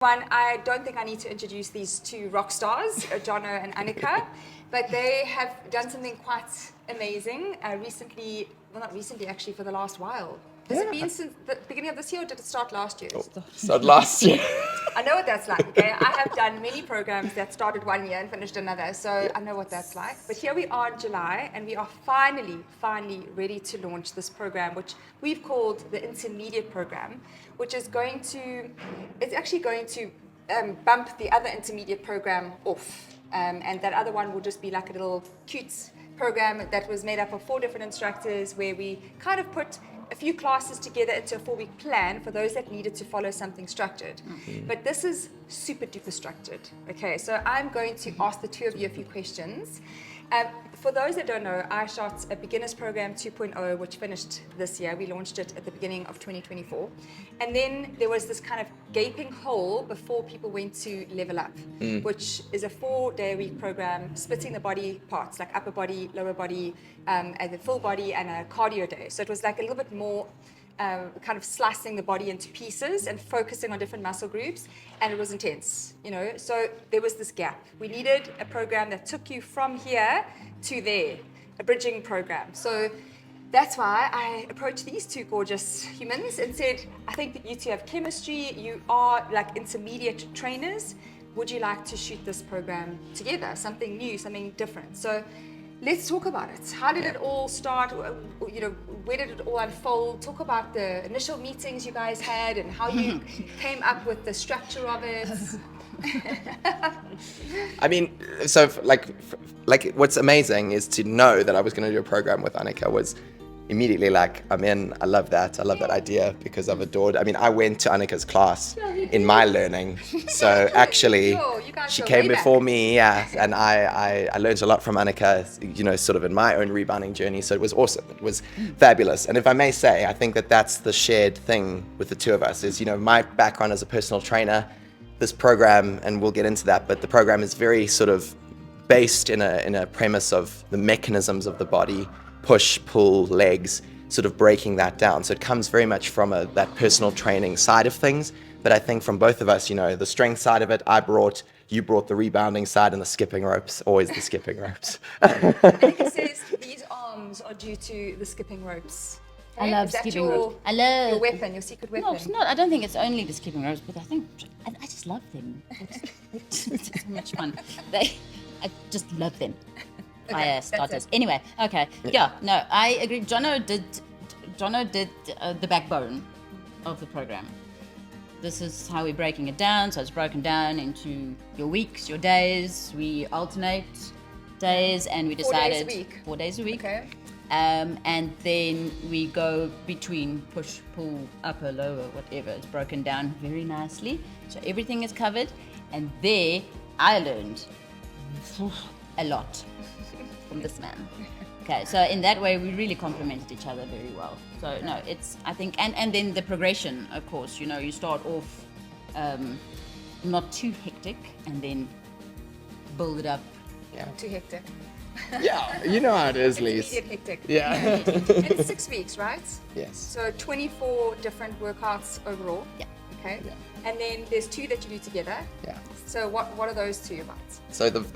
One, I don't think I need to introduce these two rock stars, Jono and Anika, but they have done something quite amazing recently, well not recently actually, for the last while. Has it been since the beginning of this year or did it start last year? Started last year. I know what that's like, okay? I have done many programs that started one year and finished another, so I know what that's like. But here we are in July, and we are finally ready to launch this program, which we've called the Intermediate Program, which is actually going to bump the other intermediate program off. And that other one will just be like a little cute program that was made up of 4 different instructors where we kind of put a few classes together into a 4-week plan for those that needed to follow something structured. But this is super duper structured. Okay, so I'm going to ask the two of you a few questions. For those that don't know, I shot a beginners program 2.0, which finished this year. We launched it at the beginning of 2024. And then there was this kind of gaping hole before people went to LevelUp, which is a 4-day-a-week program splitting the body parts, like upper body, lower body, and the full body, and a cardio day. So it was like a little bit more kind of slicing the body into pieces and focusing on different muscle groups, and it was intense, you know. So there was this gap. We needed a program that took you from here to there, a bridging program. So that's why I approached these two gorgeous humans and said, I think that you two have chemistry, you are like intermediate trainers. Would you like to shoot this program together? Something new, something different. So let's talk about it. How did it all start? You know, where did it all unfold? Talk about the initial meetings you guys had and how you came up with the structure of it. I mean, so like what's amazing is to know that I was going to do a program with Anika was immediately like, I'm in, I love that idea because I've adored, I mean, I went to Anika's class in my learning, so actually she came before me, and I learned a lot from Anika, you know, sort of in my own rebounding journey, so it was awesome, it was fabulous. And if I may say, I think that that's the shared thing with the two of us is, you know, my background as a personal trainer, this program, and we'll get into that, but the program is very sort of based in a premise of the mechanisms of the body, push, pull, legs, sort of breaking that down. So it comes very much from that personal training side of things. But I think from both of us, you know, the strength side of it, you brought the rebounding side, and the skipping ropes, always the skipping ropes. Anika says these arms are due to the skipping ropes. I love skipping ropes. I love your weapon, your secret weapon. No, it's not. I don't think it's only the skipping ropes, but I think I just love them. It's so much fun. I just love them. Fire starters. Anyway, okay. Yeah, no, I agree. Jono did the backbone of the program. This is how we're breaking it down. So it's broken down into your weeks, your days. We alternate days, and we decided 4 days a week. Okay. And then we go between push, pull, upper, lower, whatever. It's broken down very nicely. So everything is covered. And there I learned a lot from this man. Okay, so in that way we really complemented each other very well. So no, it's, I think, and then the progression, of course, you know, you start off not too hectic and then build it up. Yeah. Too hectic. Yeah, you know how it is, Lise. Intermediate hectic. Yeah. And it's 6 weeks, right? Yes. So 24 different workouts overall. Yeah. Okay. Yeah. And then there's 2 that you do together. Yeah. So what are those 2 about? So the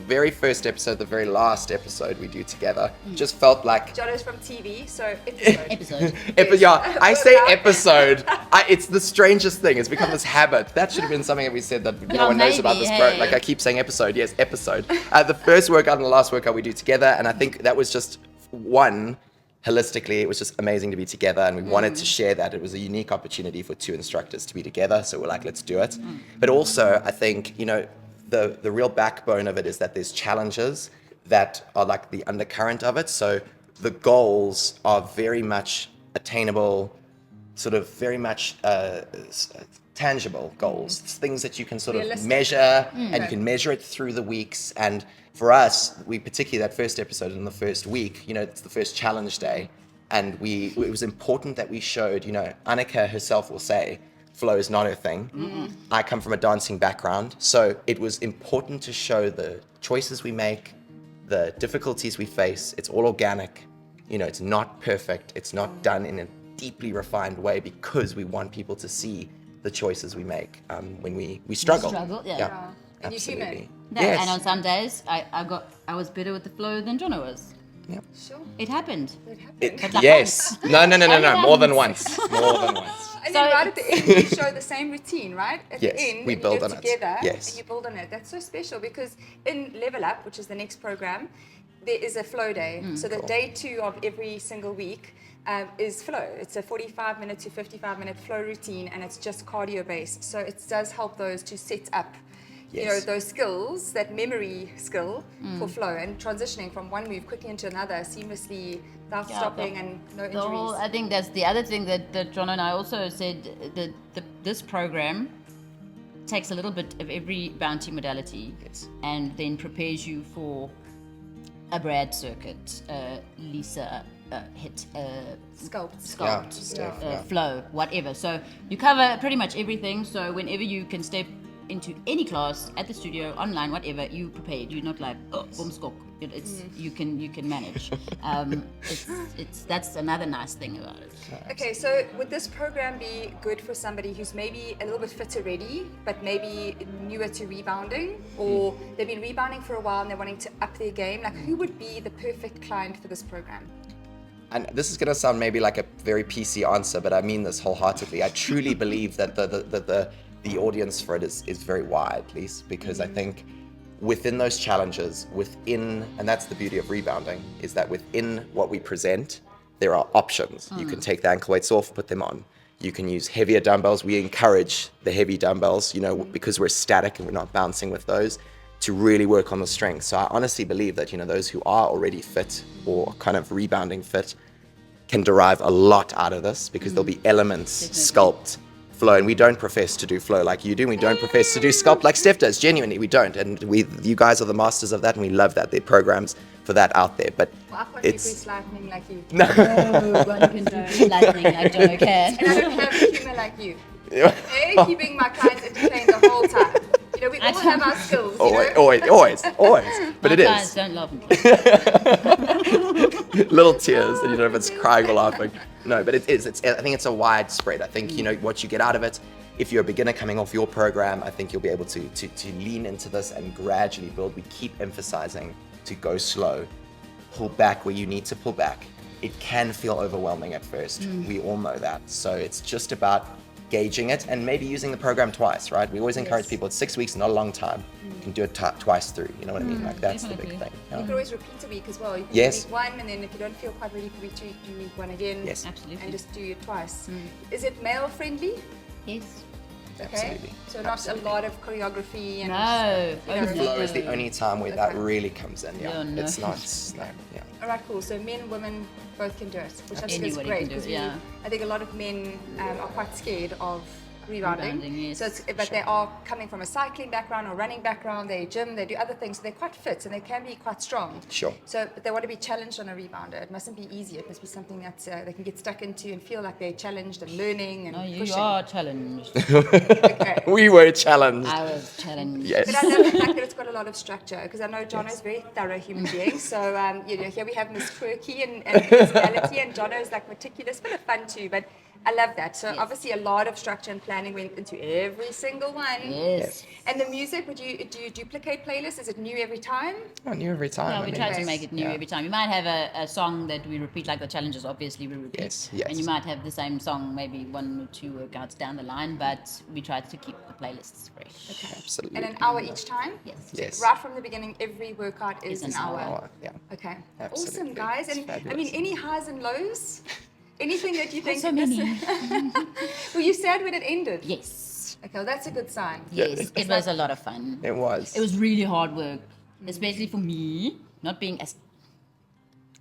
very first episode, the very last episode we do together, just felt like Jono's from TV, so episode. Yeah, I say episode. It's the strangest thing. It's become this habit. That should have been something that we said that no one knows about this program. Like I keep saying episode. Yes, episode. The first workout and the last workout we do together, and I think that was just one. Holistically, it was just amazing to be together, and we wanted to share that. It was a unique opportunity for 2 instructors to be together, so we're like, let's do it. But also, I think, you know, the real backbone of it is that there's challenges that are like the undercurrent of it. So the goals are very much attainable, sort of very much tangible goals. It's things that you can sort of measure, and you can measure it through the weeks. And for us, we particularly that first episode in the first week, you know, it's the first challenge day, and it was important that we showed, you know, Anika herself will say, flow is not her thing. I come from a dancing background, so it was important to show the choices we make, the difficulties we face. It's all organic, you know, it's not perfect, it's not done in a deeply refined way, because we want people to see the choices we make when we struggle. Yeah. And you're Absolutely. human. No, Yes. and on some days, I was better with the flow than Jono was. Yeah. Sure. It happened. That happened. But like Yes. No. Only More than once. once. More than once. And So then right at the end, you show the same routine, right? At Yes, the end, we and build you do on it it. together, Yes. and you build on it. That's so special because in LevelUp, which is the next program, there is a flow day. So the Cool. day 2 of every single week is flow. It's a 45-minute to 55-minute flow routine, and it's just cardio-based. So it does help those to set up, you know, Yes. those skills, that memory skill for flow and transitioning from one move quickly into another seamlessly without stopping and no injuries. I think that's the other thing that Jono and I also said, that this program takes a little bit of every bounty modality Yes. and then prepares you for a Brad circuit, Lisa hit, Sculpt. Yeah. flow, whatever. So you cover pretty much everything. So whenever you can step into any class at the studio, online, whatever, you prepared. You're not like boom skok. It's you can manage. That's another nice thing about it. Okay, so would this program be good for somebody who's maybe a little bit fit already, but maybe newer to rebounding, or they've been rebounding for a while and they're wanting to up their game? Like, who would be the perfect client for this program? And this is going to sound maybe like a very PC answer, but I mean this wholeheartedly. I truly believe that the audience for it is very wide, Lise, because I think within those challenges, and that's the beauty of rebounding, is that within what we present, there are options. You can take the ankle weights off, put them on. You can use heavier dumbbells. We encourage the heavy dumbbells, because we're static and we're not bouncing with those, to really work on the strength. So I honestly believe that, those who are already fit or kind of rebounding fit can derive a lot out of this, because there'll be elements, sculpt, flow, and we don't profess to do flow like you do. We don't profess to do sculpt like Steph does. Genuinely, we don't. And you guys are the masters of that, and we love that. There are programs for that out there. But Well, I can't do it's Grease lightning like you. No, one can do lightning like Jono can. And I don't have humor like you. Okay, keeping my clients entertained the whole time. We all have our skills. always. But My it clients is don't laugh. little tears, and you don't know if it's crying or laughing. No, but it is. I think it's a widespread. I think what you get out of it. If you're a beginner coming off your program, I think you'll be able to lean into this and gradually build. We keep emphasizing to go slow, pull back where you need to pull back. It can feel overwhelming at first. We all know that. So it's just about gauging it and maybe using the program twice, right? We always encourage people, it's 6 weeks, not a long time. You can do it twice through, you know what I mean? Like that's the big Definitely. thing. You could always repeat a week as well. You can Yes. do week 1, and then if you don't feel quite ready for week 2, you do week 1 again. Yes. Absolutely. And just do it twice. Is it male friendly? Yes. Okay. Absolutely. So not a lot of choreography and No. Flow is the only time where that Okay. really comes in. Yeah, Yeah, no. it's not. No, yeah. All right, cool. So men and women both can do it, which I think is Anybody great can do it, because yeah. I think a lot of men are quite scared of rebounding. Rebounding, yes. So but they are coming from a cycling background or running background. They gym, they do other things. So they're quite fit and they can be quite strong. Sure. So but they want to be challenged on a rebounder. It mustn't be easy. It must be something that they can get stuck into and feel like they're challenged and learning and No, you pushing. are challenged. Okay. We were challenged. I was challenged. Yes. But I love the fact that it's got a lot of structure because I know Jono is a very thorough human being. So here we have Miss Quirky and personality, and Jono is like meticulous, but fun too. But I love that. So obviously a lot of structure and planning went into every single one. Yes. And the music, do you duplicate playlists? Is it new every time? I knew every time. No, I we mean, try to Yes. make it new Yeah. every time. You might have a song that we repeat, like the challenges, obviously we repeat. Yes, yes. And you might have the same song maybe 1 or 2 workouts down the line, but we try to keep the playlists fresh. Okay. Absolutely. And an hour each time? Yes. Yes. Right from the beginning, every workout is Is an an hour. hour. Yeah. Okay. Absolutely. Awesome, guys. It's And I mean, fabulous. any highs and lows? Anything that you think? so many. Were you sad when it ended? Yes. Okay, well, that's a good sign. Yes. It was a lot of fun. It was. It was really hard work, especially for me, not being as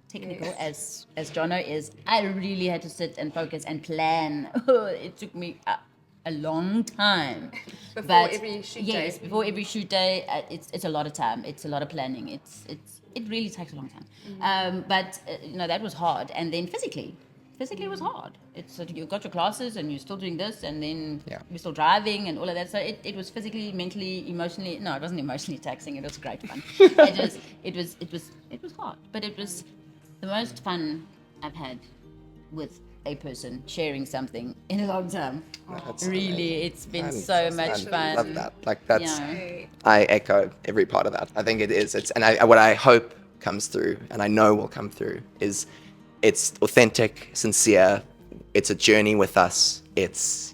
technical as Jono is. I really had to sit and focus and plan. It took me a long time. Before every shoot day. Yes, before every shoot day, it's a lot of time. It's a lot of planning. It really takes a long time. But that was hard. And then physically it was hard. It's you got your classes and you're still doing this, and then you're still driving and all of that. So it was physically, mentally, emotionally. No, it wasn't emotionally taxing. It was great fun. it was hard, but it was the most fun I've had with a person sharing something in a long time. That's Really, it's been And so much I fun. love that. Like that's, Yeah. I echo every part of that. I think it is. What I hope comes through, and I know will come through, is it's authentic, sincere. It's a journey with us. It's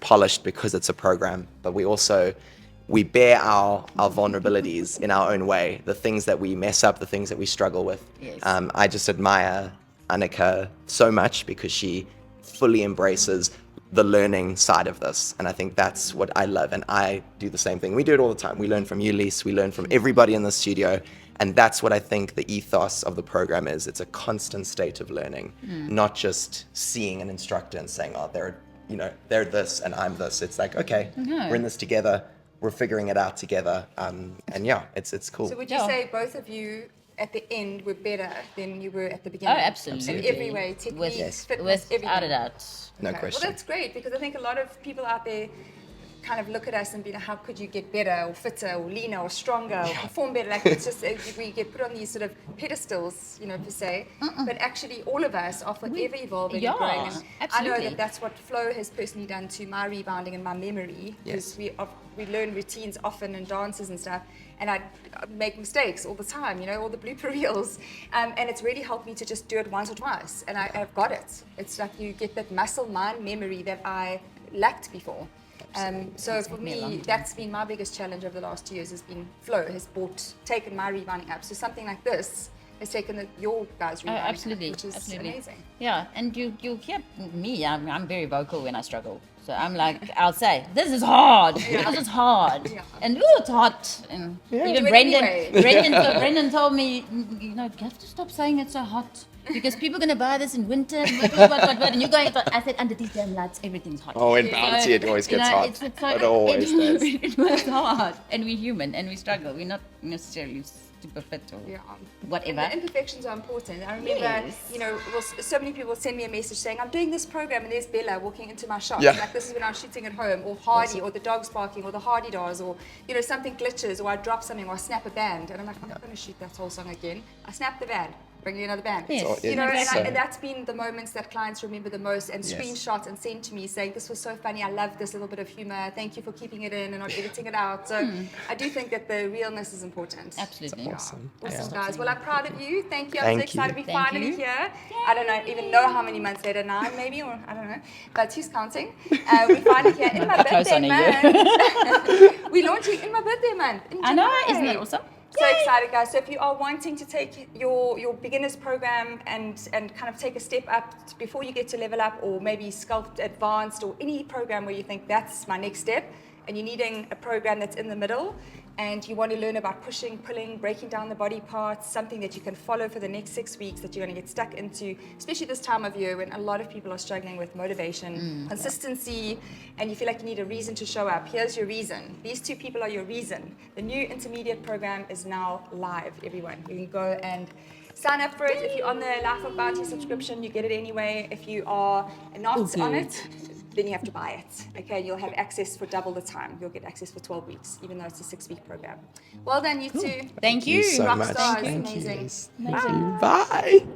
polished because it's a program, but we bear our vulnerabilities in our own way. The things that we mess up, the things that we struggle with. Yes. I just admire Anika so much because she fully embraces the learning side of this. And I think that's what I love. And I do the same thing. We do it all the time. We learn from you, Lise. We learn from everybody in the studio. And that's what I think the ethos of the program is. It's a constant state of learning, not just seeing an instructor and saying, oh, they're this and I'm this. It's like, okay, we're in this together. We're figuring it out together. And yeah, it's cool. So would you say both of you at the end were better than you were at the Oh, beginning? absolutely. In every way, technique, fitness, everything. Without a doubt. No Okay. question. Well, that's great because I think a lot of people out there kind of look at us and be like, how could you get better or fitter or leaner or stronger or perform better? Like it's just, we get put on these sort of pedestals, per se. But actually all of us are forever evolving and growing. And I know absolutely. that that's what flow has personally done to my rebounding and my memory. Because we learn routines often and dances and stuff. And I make mistakes all the time, all the blooper reels. And it's really helped me to just do it once or twice. And I've got it. It's like you get that muscle mind memory that I lacked before. So for me, that's been my biggest challenge over the last 2 years has been flow, has taken my rebounding up. So something like this has taken your guys' rebounding absolutely, up, which is amazing. Yeah, and you hear me, I'm very vocal when I struggle. So I'm like, I'll say, this is hard, this is hard. Yeah. And it's hot. And even Brendan told me, you have to stop saying it's so hot. Because people are going to buy this in winter, and you're going, I said, under these damn lights, everything's hot. Oh, in bounty, it always gets hot. It always does. It was hard. And we're human, and we struggle. We're not necessarily super fit or whatever. And the imperfections are important. I remember, so many people send me a message saying, I'm doing this program, and there's Bella walking into my shop. Like, this is when I'm shooting at home, or Hardy, or the dog's barking, or the Hardy does, or, something glitches, or I drop something, or I snap a band. And I'm like, I'm not going to shoot that whole song again. I snap the band. Bring you another band. Yes. And that's been the moments that clients remember the most and screenshot and send to me saying, this was so funny, I love this little bit of humor, thank you for keeping it in and not editing it out. So I do think that the realness is important. Absolutely. Awesome. Awesome, guys. Well, I'm proud of you. Thank you. I'm so excited to be finally here. I don't even know how many months later, 9 maybe, or I don't know. But who's counting? We're finally here in my birthday month. We're launching in my birthday month. I know, isn't that awesome? So excited, guys. So if you are wanting to take your beginners program and kind of take a step up before you get to level up, or maybe sculpt advanced, or any program where you think that's my next step, and you're needing a program that's in the middle, and you want to learn about pushing, pulling, breaking down the body parts, something that you can follow for the next 6 weeks that you're going to get stuck into, especially this time of year when a lot of people are struggling with motivation, consistency, and you feel like you need a reason to show up. Here's your reason. These 2 people are your reason. The new intermediate program is now live, everyone. You can go and sign up for it. If you're on the Life of Bounty subscription, you get it anyway. If you are not on it, then you have to buy it. Okay, you'll have access for double the time. You'll get access for 12 weeks, even though it's a 6-week program. Well done, you two. Thank you. so Rock much. stars. Thank Amazing. you. Thank you. Bye.